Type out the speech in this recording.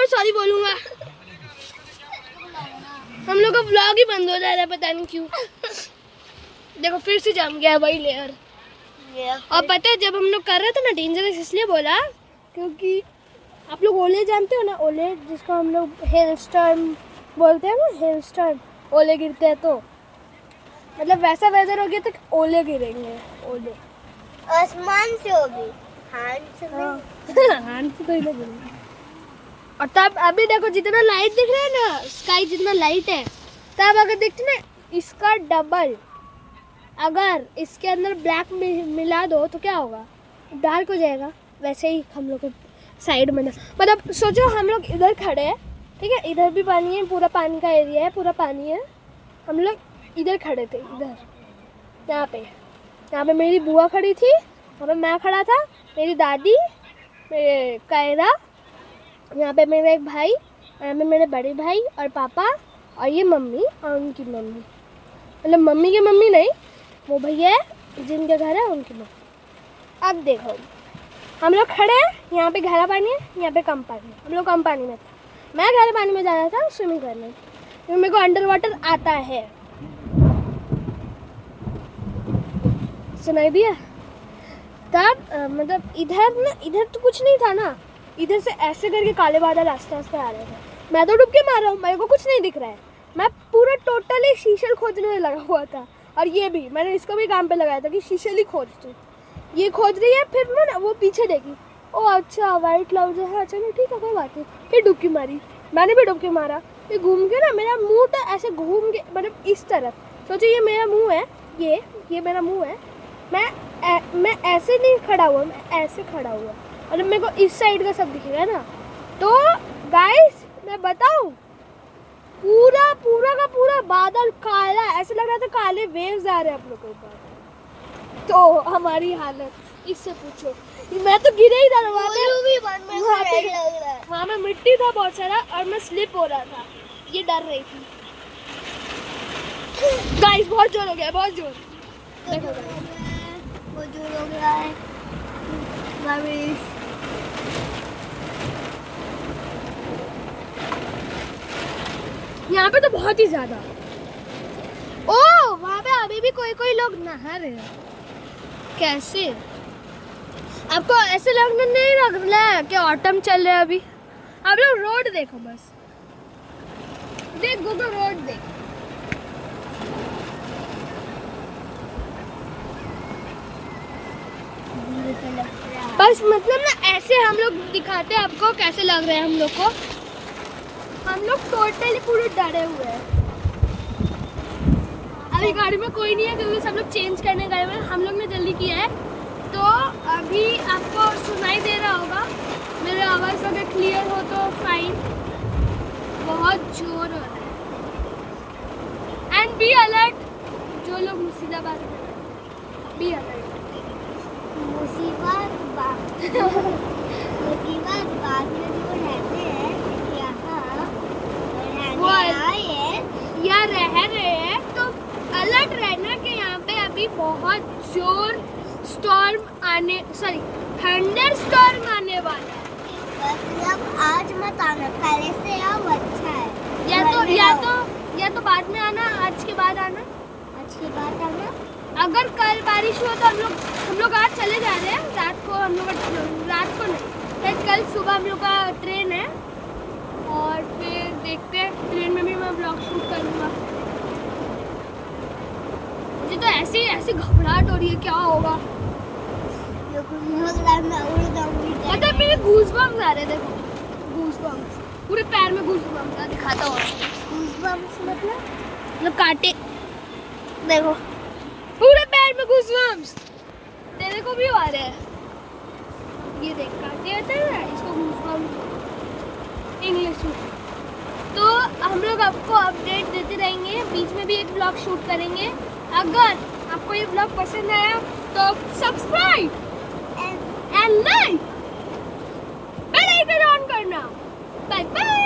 बार sorry बोलूंगा। हम लोग का व्लॉग ही बंद हो जा रहा है, पता नहीं क्यों। देखो फिर से जम गया वही लेयर। और पता है जब हम लोग कर रहे थे ना डेंजरस, इसलिए बोला क्योंकि आप लोग ओले जानते हो ना, ओले जिसको हम लोग हेल स्टॉर्म बोलते हैं ना, हेल स्टॉर्म, ओले गिरते हैं तो मतलब वैसा वेदर हो गया तो ओले गिरेंगे। ओले आसमान से होगी, हाथ से हाथ से तो ही गिरेंगे। और तब अभी देखो जितना लाइट दिख रहा है ना, स्काई जितना लाइट है, तब अगर देखते ना इसका डबल, अगर इसके अंदर ब्लैक मिला दो तो क्या होगा, डार्क हो जाएगा। वैसे ही हम लोग साइड में मतलब सोचो हम लोग इधर खड़े हैं, ठीक है, इधर भी पानी है, पूरा पानी का एरिया है, पूरा पानी है। हम लोग इधर खड़े थे, इधर यहाँ पे मेरी बुआ खड़ी थी, यहाँ पे मैं खड़ा था, मेरी दादी, मेरे कायरा, यहाँ पे मेरा एक भाई, यहाँ पे मेरे बड़े भाई और पापा, और ये मम्मी और उनकी मम्मी, मतलब मम्मी की मम्मी नहीं, वो भैया है जिनके घर है उनकी मम्मी। अब देखो हम लोग खड़े हैं, यहाँ पे गहरा पानी है, यहाँ पे कम पानी है। हम लोग कम पानी में थे, मैं गहरे पानी में जा रहा था स्विमिंग करने, क्योंकि मेरे को अंडर वाटर आता है। सुनाई दिया? तब मतलब इधर तो कुछ नहीं था ना, इधर से ऐसे करके काले बादल आस्ते आस्ते आ रहे थे। मैं तो डुबकी मार रहा हूँ, मेरे को कुछ नहीं दिख रहा है, मैं पूरा टोटली शीशल खोजने में लगा हुआ था। और ये भी मैंने इसको भी काम पे लगाया था कि शीशल ही खोज तू, ये खोज रही है, फिर ना वो पीछे देखी, ओ अच्छा वाइट क्लाउड है, हाँ चलो ठीक है कोई बात नहीं। फिर डुबकी मारी, मैंने भी डुबकी मारा, फिर घूम के ना मेरा मुंह था ऐसे घूम के, मतलब इस तरफ सोचो ये मेरा मुंह है, ये मेरा मुंह है, मैं ऐसे नहीं खड़ा हुआ, मैं ऐसे खड़ा हुआ, मतलब मेरे को इस साइड का सब दिखेगा ना। तो गाइस मैं बताऊं, पूरा का पूरा बादल काला, ऐसे लग रहा था काले वेव्स आ रहे हैं आप लोगों के ऊपर। तो हमारी हालत इससे पूछो, मैं तो गिरे ही था वहाँ पे, वहाँ में मिट्टी था बहुत सारा और मैं स्लिप हो रहा था, ये डर रही थी। गाइस बहुत जोर हो गया, बहुत जोर, देखो वो जो हो गया है बारिश। यहाँ पे तो बहुत ही ज्यादा। ओ वहाँ पे अभी भी कोई लोग नहा रहे हैं। कैसे आपको ऐसे लगने नहीं लग रहा है कि ऑटम चल रहा है अभी? आप लोग रोड देखो, बस देख गूगल रोड देख, बस मतलब ना ऐसे हम लोग दिखाते हैं आपको कैसे लग रहे हैं हम लोग को। हम लोग टोटली पूरे डरे हुए हैं। अभी गाड़ी में कोई नहीं है क्योंकि सब लोग चेंज करने गए हुए हैं, हम लोग ने जल्दी किया है। तो अभी आपको सुनाई दे रहा होगा, मेरा आवाज़ अगर क्लियर हो तो फाइन, बहुत जोर हो रहा है। एंड बी अलर्ट, जो लोग मुर्शिदाबाद में, बी अलर्ट। मुसीबत बात में जो रहते हैं यहाँ वो आए हैं, या रह रहे हैं तो अलर्ट रहना कि यहाँ पे अभी बहुत जोर स्टॉर्म आने, सॉरी थंडर स्टॉर्म आने वाला है। मतलब आज मत आना, पहले से आओ, अच्छा है। या तो बाद में आना, आज के बाद आना, आज के बाद आना। अगर कल बारिश हो तो हम लोग आज चले जा रहे हैं, रात को हम लोग, रात को नहीं, फिर कल सुबह हम लोग का ट्रेन है और फिर देखते हैं, ट्रेन में भी मैं ब्लॉग शूट करूँगा। मुझे तो ऐसी घबराहट हो रही है, क्या होगा पता है, मेरे गूज़बम्स आ रहे, देखो गूज़बम्स, पूरे पैर में गूज़बम्स आ, दिखाता हूँ। गूज़बम्स मतलब कांटे, देखो पूरे पैर में गूज़बम्स, तेरे को भी आ रहे हैं, ये देख कांटे होते हैं ना, इसको गूज़बम्स इंग्लिश में। तो हम लोग आपको अपडेट देते रहेंगे, बीच में भी एक ब्लॉग शूट करेंगे। अगर आपको ये ब्लॉग पसंद आया तो subscribe and like, bell icon on करना। Bye bye.